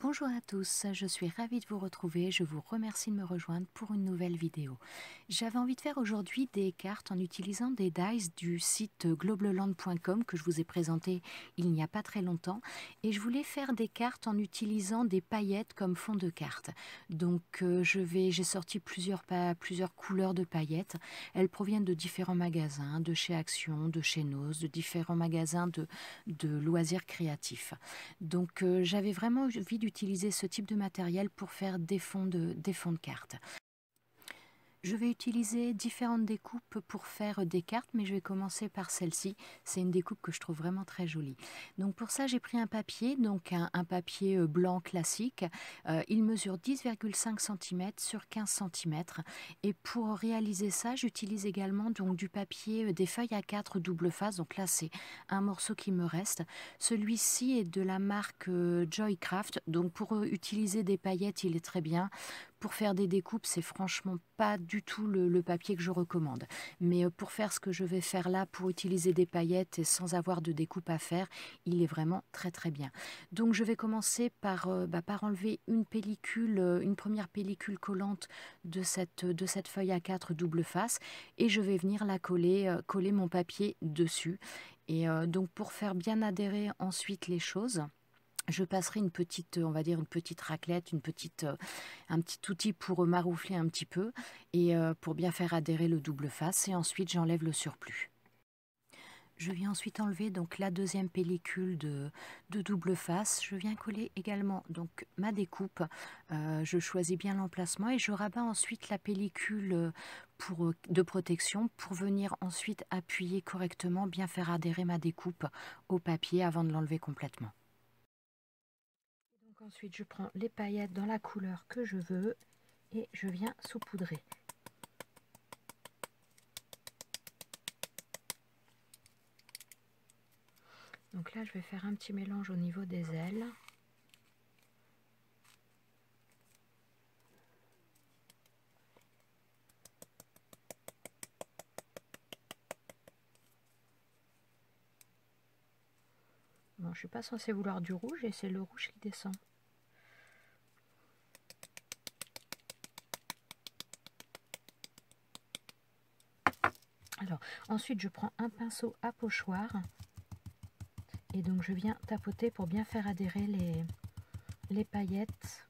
Bonjour à tous, je suis ravie de vous retrouver, je vous remercie de me rejoindre pour une nouvelle vidéo. J'avais envie de faire aujourd'hui des cartes en utilisant des dies du site globleland.com que je vous ai présenté il n'y a pas très longtemps, et je voulais faire des cartes en utilisant des paillettes comme fond de carte. Donc j'ai sorti plusieurs couleurs de paillettes. Elles proviennent de différents magasins, de chez Action, de chez Noz, de différents magasins de loisirs créatifs. Donc j'avais vraiment envie d'utiliser ce type de matériel pour faire des fonds de cartes. Je vais utiliser différentes découpes pour faire des cartes, mais je vais commencer par celle-ci. C'est une découpe que je trouve vraiment très jolie. Donc pour ça, j'ai pris un papier, donc un papier blanc classique. Il mesure 10,5 cm sur 15 cm. Et pour réaliser ça, j'utilise également donc du papier, des feuilles A4 double face. Donc là, c'est un morceau qui me reste. Celui-ci est de la marque Joycraft. Donc pour utiliser des paillettes, il est très bien. Pour faire des découpes, c'est franchement pas du tout le papier que je recommande. Mais pour faire ce que je vais faire là, pour utiliser des paillettes et sans avoir de découpe à faire, il est vraiment très très bien. Donc je vais commencer par enlever une pellicule, une première pellicule collante de cette feuille A4 double face, et je vais venir la coller mon papier dessus. Et donc pour faire bien adhérer ensuite les choses, je passerai une petite, on va dire une petite raclette, un petit outil pour maroufler un petit peu et pour bien faire adhérer le double face, et ensuite j'enlève le surplus. Je viens ensuite enlever donc la deuxième pellicule de double face. Je viens coller également donc ma découpe. Je choisis bien l'emplacement et je rabats ensuite la pellicule de protection pour venir ensuite appuyer correctement, bien faire adhérer ma découpe au papier avant de l'enlever complètement. Donc ensuite je prends les paillettes dans la couleur que je veux et je viens saupoudrer. Donc là je vais faire un petit mélange au niveau des ailes. Bon, je ne suis pas censée vouloir du rouge et c'est le rouge qui descend. Alors, ensuite je prends un pinceau à pochoir et donc je viens tapoter pour bien faire adhérer les paillettes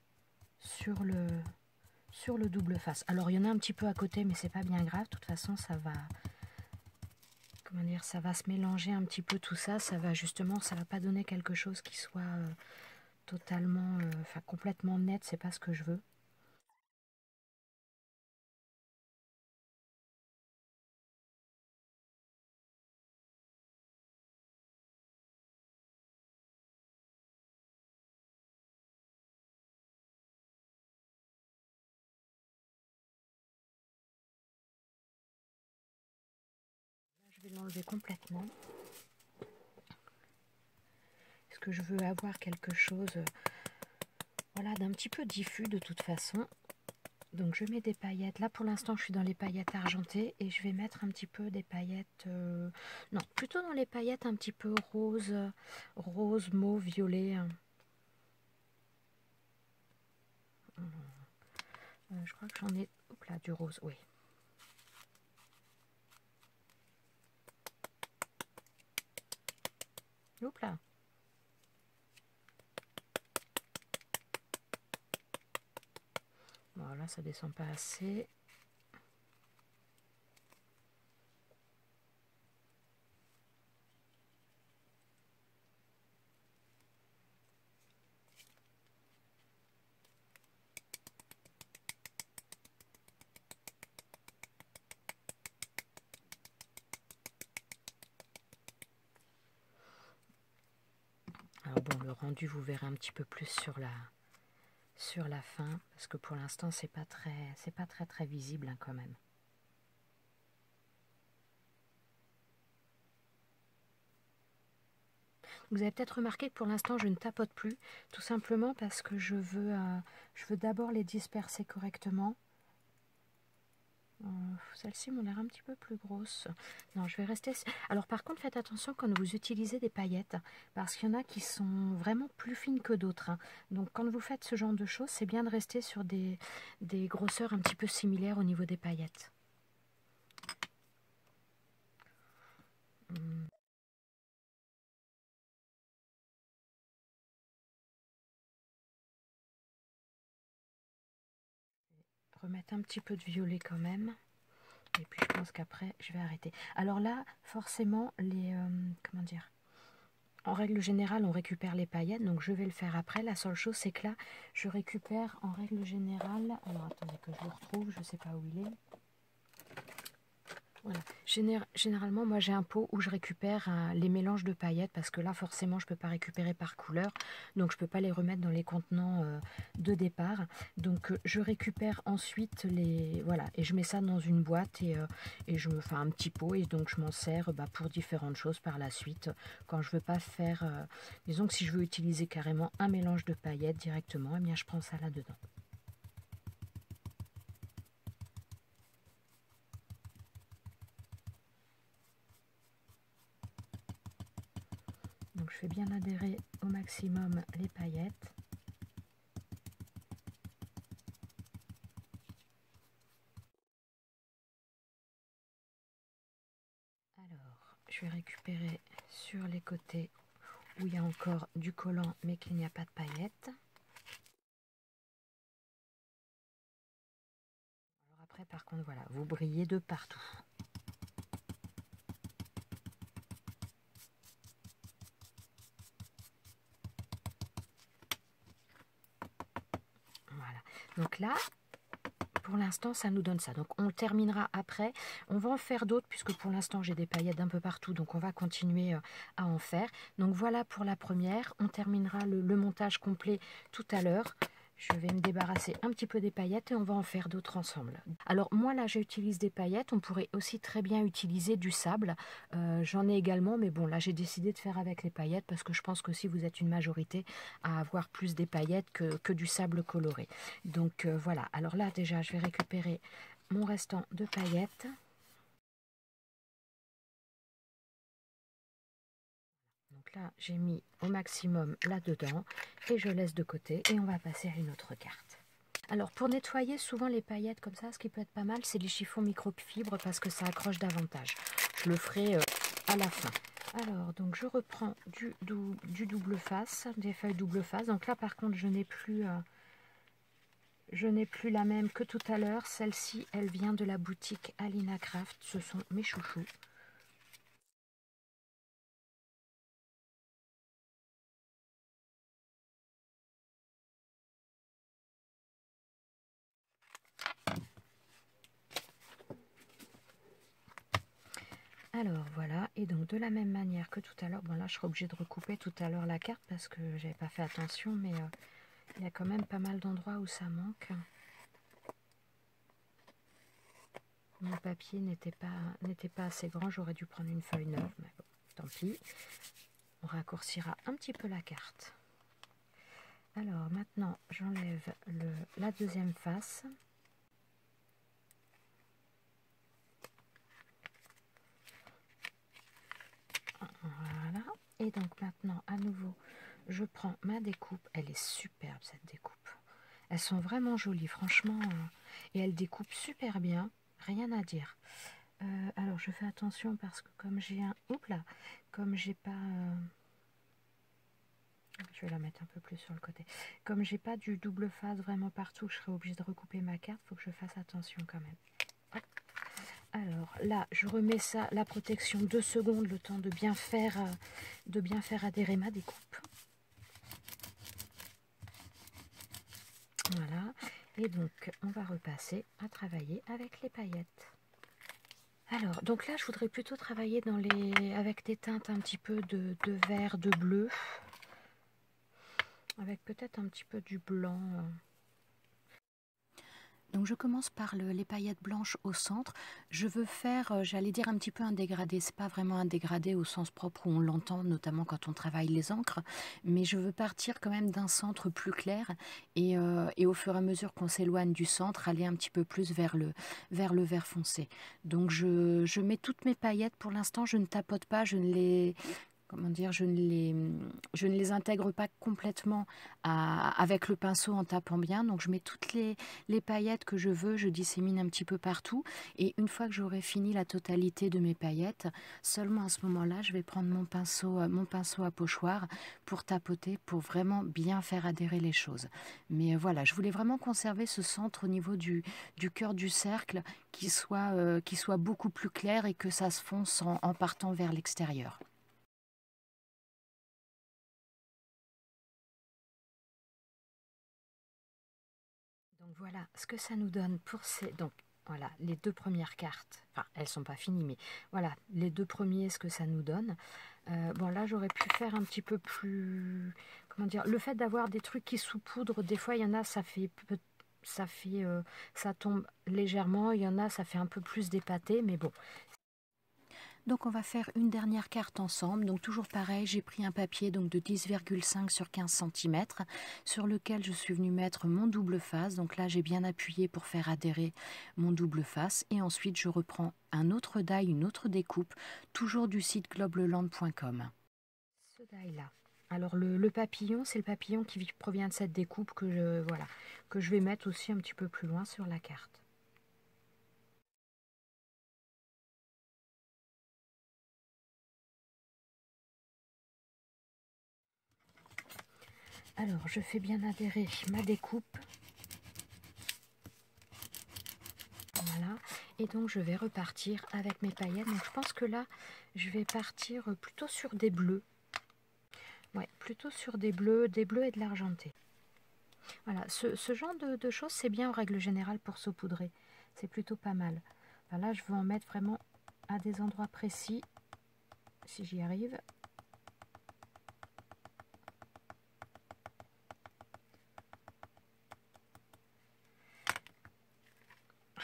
sur le double face. Alors il y en a un petit peu à côté, mais c'est pas bien grave, de toute façon ça va, comment dire, ça va se mélanger un petit peu tout ça, ça va pas donner quelque chose qui soit totalement, complètement net, c'est pas ce que je veux. Je vais l'enlever complètement parce que je veux avoir quelque chose voilà, d'un petit peu diffus de toute façon. Donc je mets des paillettes. Là pour l'instant je suis dans les paillettes argentées et je vais mettre un petit peu des paillettes non, plutôt dans les paillettes un petit peu rose, mauve, violet. Je crois que j'en ai, hop là, du rose, oui. Hop là. Voilà, ça descend pas assez. Alors bon, le rendu, vous verrez un petit peu plus sur la fin, parce que pour l'instant c'est pas très visible hein, quand même. Vous avez peut-être remarqué que pour l'instant je ne tapote plus, tout simplement parce que je veux d'abord les disperser correctement. Celles-ci m'ont l'air un petit peu plus grosses. Non, je vais rester... Alors par contre, faites attention quand vous utilisez des paillettes, parce qu'il y en a qui sont vraiment plus fines que d'autres, hein. Donc quand vous faites ce genre de choses, c'est bien de rester sur des grosseurs un petit peu similaires au niveau des paillettes. Remettre un petit peu de violet quand même. Et puis je pense qu'après, je vais arrêter. Alors là, forcément, comment dire, en règle générale, on récupère les paillettes, donc je vais le faire après. La seule chose, c'est que là, je récupère en règle générale... Alors, attendez que je le retrouve, je ne sais pas où il est. Voilà. Généralement, moi, j'ai un pot où je récupère les mélanges de paillettes, parce que là, forcément, je ne peux pas récupérer par couleur, donc je ne peux pas les remettre dans les contenants de départ. Donc, je récupère ensuite les... Voilà, et je mets ça dans une boîte, et je me fais un petit pot, et donc je m'en sers pour différentes choses par la suite. Quand je veux pas faire... disons que si je veux utiliser carrément un mélange de paillettes directement, eh bien, je prends ça là-dedans. Donc je fais bien adhérer au maximum les paillettes. Alors, je vais récupérer sur les côtés où il y a encore du collant mais qu'il n'y a pas de paillettes. Alors après, par contre, voilà, vous brillez de partout. Voilà. Donc là, pour l'instant, ça nous donne ça. Donc on le terminera après. On va en faire d'autres puisque pour l'instant, j'ai des paillettes d'un peu partout. Donc on va continuer à en faire. Donc voilà pour la première. On terminera le montage complet tout à l'heure. Je vais me débarrasser un petit peu des paillettes et on va en faire d'autres ensemble. Alors moi là j'utilise des paillettes, on pourrait aussi très bien utiliser du sable. J'en ai également, mais bon là j'ai décidé de faire avec les paillettes parce que je pense que si vous êtes une majorité à avoir plus des paillettes que du sable coloré. Donc voilà, alors là déjà je vais récupérer mon restant de paillettes. Donc là j'ai mis au maximum là-dedans et je laisse de côté et on va passer à une autre carte. Alors pour nettoyer souvent les paillettes comme ça, ce qui peut être pas mal, c'est les chiffons microfibres parce que ça accroche davantage. Je le ferai à la fin. Alors donc je reprends du double face, des feuilles double face. Donc là par contre je n'ai plus la même que tout à l'heure. Celle-ci elle vient de la boutique Alina Craft. Ce sont mes chouchous. Alors voilà, et donc de la même manière que tout à l'heure, bon là je serai obligée de recouper tout à l'heure la carte parce que j'avais pas fait attention, mais il y a quand même pas mal d'endroits où ça manque. Mon papier n'était pas assez grand, j'aurais dû prendre une feuille neuve, mais bon, tant pis. On raccourcira un petit peu la carte. Alors maintenant j'enlève la deuxième face. Voilà, et donc maintenant à nouveau je prends ma découpe. Elle est superbe cette découpe, elles sont vraiment jolies franchement, et elles découpent super bien, rien à dire. Alors je fais attention parce que comme j'ai comme j'ai pas je vais la mettre un peu plus sur le côté, comme j'ai pas du double face vraiment partout, je serai obligée de recouper ma carte, faut que je fasse attention quand même. Hop. Alors là, je remets ça, la protection 2 secondes, le temps de bien faire adhérer ma découpe. Voilà, et donc on va repasser à travailler avec les paillettes. Alors, donc là, je voudrais plutôt travailler avec des teintes un petit peu de vert, de bleu, avec peut-être un petit peu du blanc. Donc je commence par les paillettes blanches au centre. Je veux faire, j'allais dire un petit peu un dégradé. C'est pas vraiment un dégradé au sens propre où on l'entend, notamment quand on travaille les encres, mais je veux partir quand même d'un centre plus clair et au fur et à mesure qu'on s'éloigne du centre, aller un petit peu plus vers le vert foncé. Donc je mets toutes mes paillettes. Pour l'instant, je ne tapote pas, je ne les comment dire, je ne les intègre pas complètement avec le pinceau en tapant bien. Donc je mets toutes les paillettes que je veux, je dissémine un petit peu partout. Et une fois que j'aurai fini la totalité de mes paillettes, seulement à ce moment-là, je vais prendre mon pinceau à pochoir pour tapoter, pour vraiment bien faire adhérer les choses. Mais voilà, je voulais vraiment conserver ce centre au niveau du cœur du cercle qui soit beaucoup plus clair et que ça se fonce en partant vers l'extérieur. Donc voilà ce que ça nous donne pour ces... Donc voilà, les deux premières cartes. Enfin, elles sont pas finies, mais voilà, les deux premiers, ce que ça nous donne. Bon, là, j'aurais pu faire un petit peu plus... Comment dire? Le fait d'avoir des trucs qui saupoudrent, des fois, il y en a, ça tombe légèrement. Il y en a, ça fait un peu plus d'épaté, mais bon. Donc on va faire une dernière carte ensemble. Donc toujours pareil, j'ai pris un papier donc de 10,5 sur 15 cm sur lequel je suis venue mettre mon double face. Donc là j'ai bien appuyé pour faire adhérer mon double face. Et ensuite je reprends un autre die, une autre découpe, toujours du site globleland.com. Ce die là. Alors le papillon, c'est le papillon qui provient de cette découpe que je vais mettre aussi un petit peu plus loin sur la carte. Alors, je fais bien adhérer ma découpe. Voilà. Et donc, je vais repartir avec mes paillettes. Donc, je pense que là, je vais partir plutôt sur des bleus. Ouais, plutôt sur des bleus et de l'argenté. Voilà, ce genre de choses, c'est bien en règle générale pour saupoudrer. C'est plutôt pas mal. Enfin, là, je veux en mettre vraiment à des endroits précis, si j'y arrive.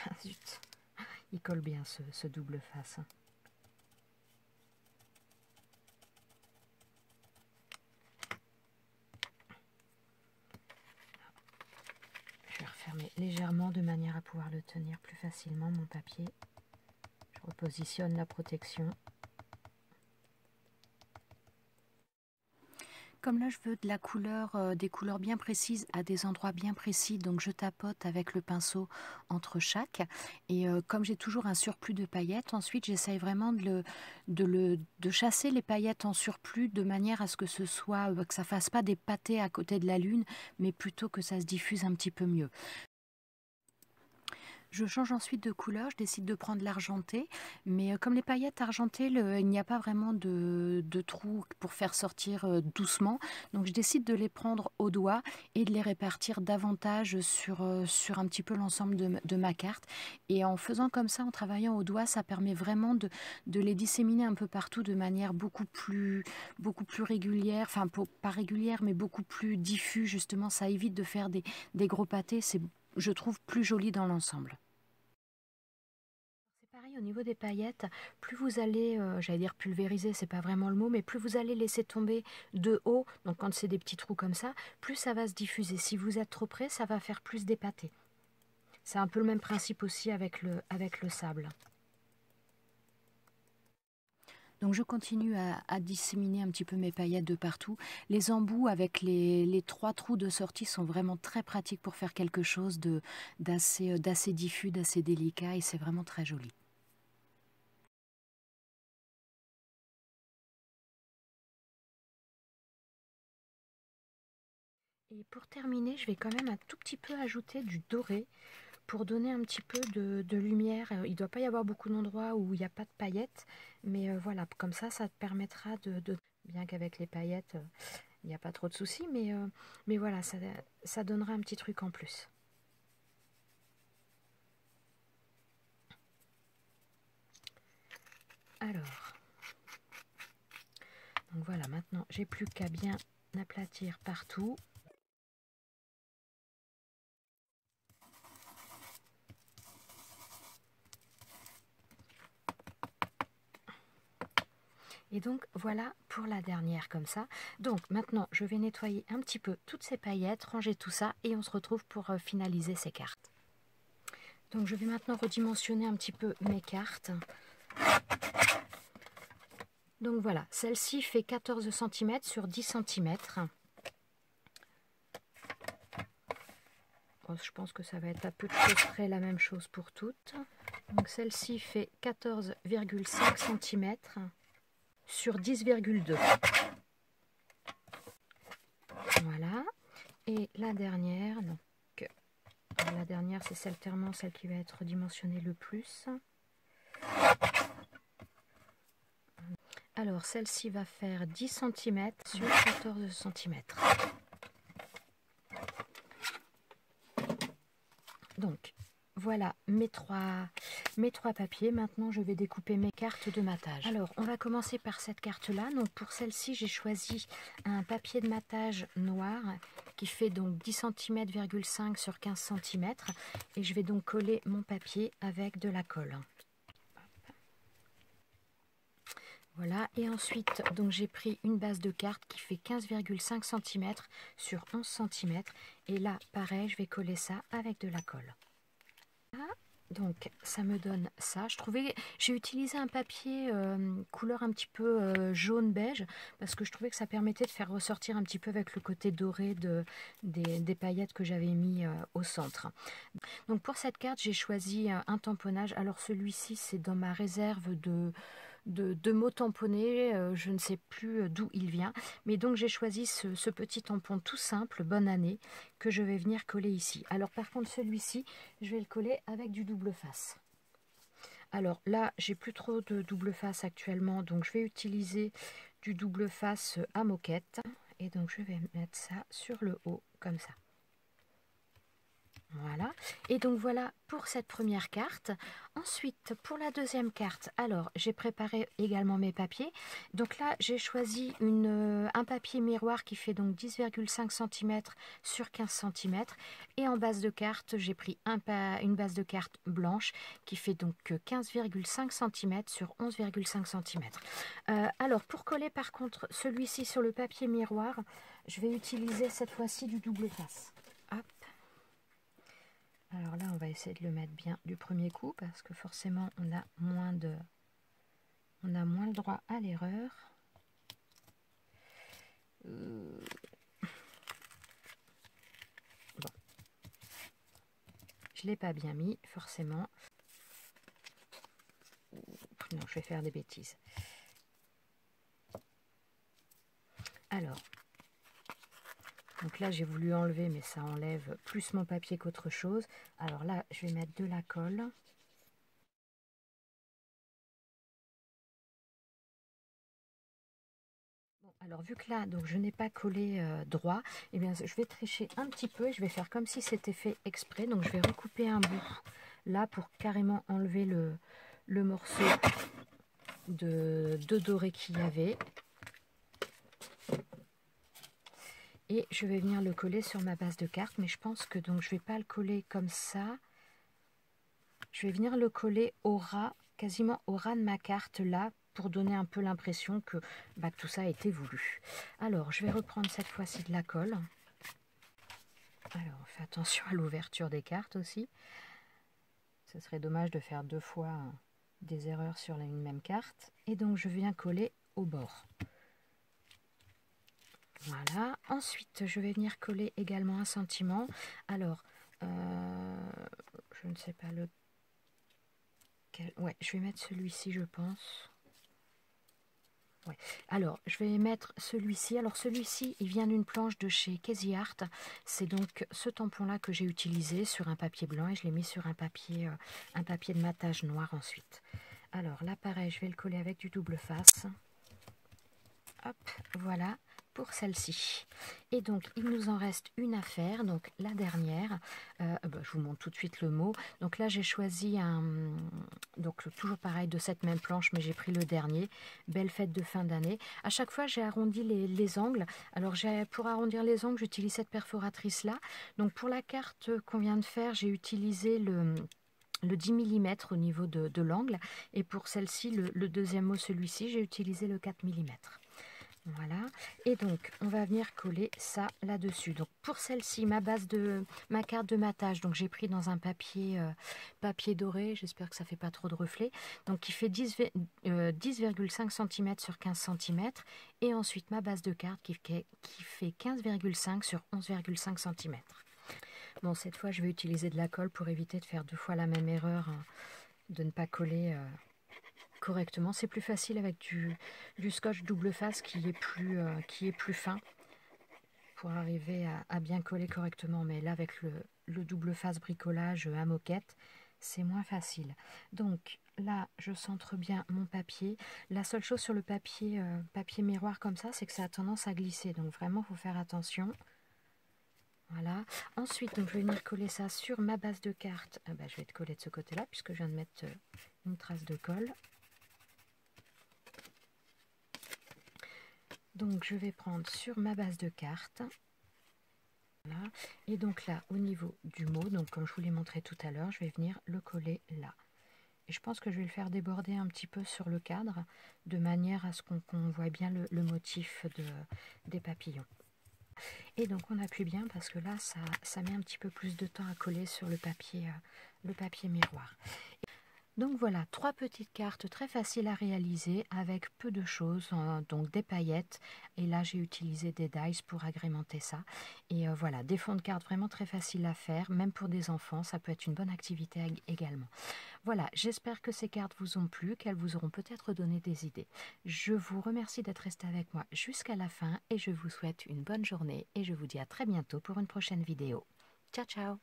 Ah, zut, il colle bien ce double face. Je vais refermer légèrement de manière à pouvoir le tenir plus facilement, mon papier. Je repositionne la protection. Comme là je veux de la couleur, des couleurs bien précises à des endroits bien précis, donc je tapote avec le pinceau entre chaque. Et comme j'ai toujours un surplus de paillettes, ensuite j'essaye vraiment de chasser les paillettes en surplus de manière à ce que ça fasse pas des pâtés à côté de la lune, mais plutôt que ça se diffuse un petit peu mieux. Je change ensuite de couleur, je décide de prendre l'argenté, mais comme les paillettes argentées, il n'y a pas vraiment de trou pour faire sortir doucement, donc je décide de les prendre au doigt et de les répartir davantage sur un petit peu l'ensemble de ma carte. Et en faisant comme ça, en travaillant au doigt, ça permet vraiment de les disséminer un peu partout de manière beaucoup plus régulière, enfin pas régulière, mais beaucoup plus diffus, justement, ça évite de faire des gros pâtés, c'est, je trouve, plus joli dans l'ensemble. C'est pareil au niveau des paillettes, plus vous allez, j'allais dire pulvériser, c'est pas vraiment le mot, mais plus vous allez laisser tomber de haut, donc quand c'est des petits trous comme ça, plus ça va se diffuser. Si vous êtes trop près, ça va faire plus d'épaté. C'est un peu le même principe aussi avec le sable. Donc je continue à disséminer un petit peu mes paillettes de partout. Les embouts avec les 3 trous de sortie sont vraiment très pratiques pour faire quelque chose d'assez diffus, d'assez délicat, et c'est vraiment très joli. Et pour terminer, je vais quand même un tout petit peu ajouter du doré pour donner un petit peu de lumière. Il ne doit pas y avoir beaucoup d'endroits où il n'y a pas de paillettes, mais voilà, comme ça te permettra bien qu'avec les paillettes, il n'y a pas trop de soucis, mais voilà, ça donnera un petit truc en plus. Alors, donc voilà, maintenant, j'ai plus qu'à bien aplatir partout. Et donc voilà pour la dernière comme ça. Donc maintenant je vais nettoyer un petit peu toutes ces paillettes, ranger tout ça et on se retrouve pour finaliser ces cartes. Donc je vais maintenant redimensionner un petit peu mes cartes. Donc voilà, celle-ci fait 14 cm sur 10 cm. Je pense que ça va être à peu de choses près la même chose pour toutes. Donc celle-ci fait 14,5 cm sur 10,2. Voilà. Et la dernière, donc la dernière c'est certainement celle qui va être dimensionnée le plus. Alors celle-ci va faire 10 cm sur 14 cm. Donc voilà mes trois papiers. Maintenant je vais découper mes cartes de matage. Alors on va commencer par cette carte là. Donc pour celle-ci j'ai choisi un papier de matage noir qui fait donc 10 cm,5 sur 15 cm et je vais donc coller mon papier avec de la colle. Voilà, et ensuite donc j'ai pris une base de carte qui fait 15,5 cm sur 11 cm et là pareil je vais coller ça avec de la colle. Donc ça me donne ça. J'ai utilisé un papier couleur un petit peu jaune beige parce que je trouvais que ça permettait de faire ressortir un petit peu avec le côté doré des paillettes que j'avais mis au centre. Donc pour cette carte j'ai choisi un tamponnage. Alors celui-ci c'est dans ma réserve de mots tamponnés, je ne sais plus d'où il vient, mais donc j'ai choisi ce petit tampon tout simple, bonne année, que je vais venir coller ici. Alors par contre celui-ci, je vais le coller avec du double face. Alors là, j'ai plus trop de double face actuellement, donc je vais utiliser du double face à moquette, et donc je vais mettre ça sur le haut, comme ça. Voilà, et donc voilà pour cette première carte. Ensuite, pour la deuxième carte, alors j'ai préparé également mes papiers. Donc là, j'ai choisi un papier miroir qui fait donc 10,5 cm sur 15 cm. Et en base de carte, j'ai pris une base de carte blanche qui fait donc 15,5 cm sur 11,5 cm. Alors, pour coller par contre celui-ci sur le papier miroir, je vais utiliser cette fois-ci du double face. Hop. Alors là, on va essayer de le mettre bien du premier coup parce que forcément, on a moins le droit à l'erreur. Bon. Je ne l'ai pas bien mis, forcément. Non, je vais faire des bêtises. Alors, donc là, j'ai voulu enlever, mais ça enlève plus mon papier qu'autre chose. Alors là, je vais mettre de la colle. Bon, alors vu que là, donc je n'ai pas collé droit, eh bien, je vais tricher un petit peu et je vais faire comme si c'était fait exprès. Donc je vais recouper un bout là pour carrément enlever le morceau de doré qu'il y avait. Et je vais venir le coller sur ma base de carte, mais je pense que donc je vais pas le coller comme ça. Je vais venir le coller au ras, quasiment au ras de ma carte là, pour donner un peu l'impression que tout ça a été voulu. Alors, je vais reprendre cette fois-ci de la colle. Alors, on fait attention à l'ouverture des cartes aussi. Ce serait dommage de faire deux fois des erreurs sur une même carte. Et donc, je viens coller au bord. Voilà, ensuite je vais venir coller également un sentiment. Alors, je ne sais pas lequel. Ouais, je vais mettre celui-ci, je pense. Ouais. Alors, je vais mettre celui-ci. Alors, celui-ci, il vient d'une planche de chez Casey Art. C'est donc ce tampon-là que j'ai utilisé sur un papier blanc et je l'ai mis sur un papier de matage noir ensuite. Alors, là, pareil, je vais le coller avec du double face. Hop, voilà. Pour celle-ci. Et donc, il nous en reste une à faire, donc la dernière. Je vous montre tout de suite le mot. Donc là, j'ai choisi donc toujours pareil de cette même planche, mais j'ai pris le dernier. Belle fête de fin d'année. À chaque fois, j'ai arrondi les angles. Alors, pour arrondir les angles, j'utilise cette perforatrice-là. Donc, pour la carte qu'on vient de faire, j'ai utilisé le 10 mm au niveau de l'angle. Et pour celle-ci, le deuxième mot, celui-ci, j'ai utilisé le 4 mm. Voilà, et donc on va venir coller ça là-dessus. Donc pour celle-ci, ma carte de matage, donc j'ai pris dans un papier doré, j'espère que ça fait pas trop de reflets, donc qui fait 10,5 cm sur 15 cm, et ensuite ma base de carte qui fait 15,5 sur 11,5 cm. Bon, cette fois je vais utiliser de la colle pour éviter de faire 2 fois la même erreur, hein, de ne pas coller correctement. C'est plus facile avec du scotch double face qui est plus fin pour arriver à bien coller correctement. Mais là, avec le double face bricolage à moquette, c'est moins facile. Donc là, je centre bien mon papier. La seule chose sur le papier miroir comme ça, c'est que ça a tendance à glisser. Donc vraiment, il faut faire attention. Voilà. Ensuite, donc, je vais venir coller ça sur ma base de carte. Je vais te coller de ce côté-là puisque je viens de mettre une trace de colle. Donc je vais prendre sur ma base de carte. Voilà. Et donc là, au niveau du mot, donc comme je vous l'ai montré tout à l'heure, je vais venir le coller là. Et je pense que je vais le faire déborder un petit peu sur le cadre, de manière à ce qu'on voit bien le motif des papillons. Et donc on appuie bien parce que là, ça met un petit peu plus de temps à coller sur le papier miroir. Donc voilà, 3 petites cartes très faciles à réaliser avec peu de choses, donc des paillettes, et là j'ai utilisé des dies pour agrémenter ça. Et voilà, des fonds de cartes vraiment très faciles à faire, même pour des enfants, ça peut être une bonne activité également. Voilà, j'espère que ces cartes vous ont plu, qu'elles vous auront peut-être donné des idées. Je vous remercie d'être resté avec moi jusqu'à la fin et je vous souhaite une bonne journée et je vous dis à très bientôt pour une prochaine vidéo. Ciao ciao!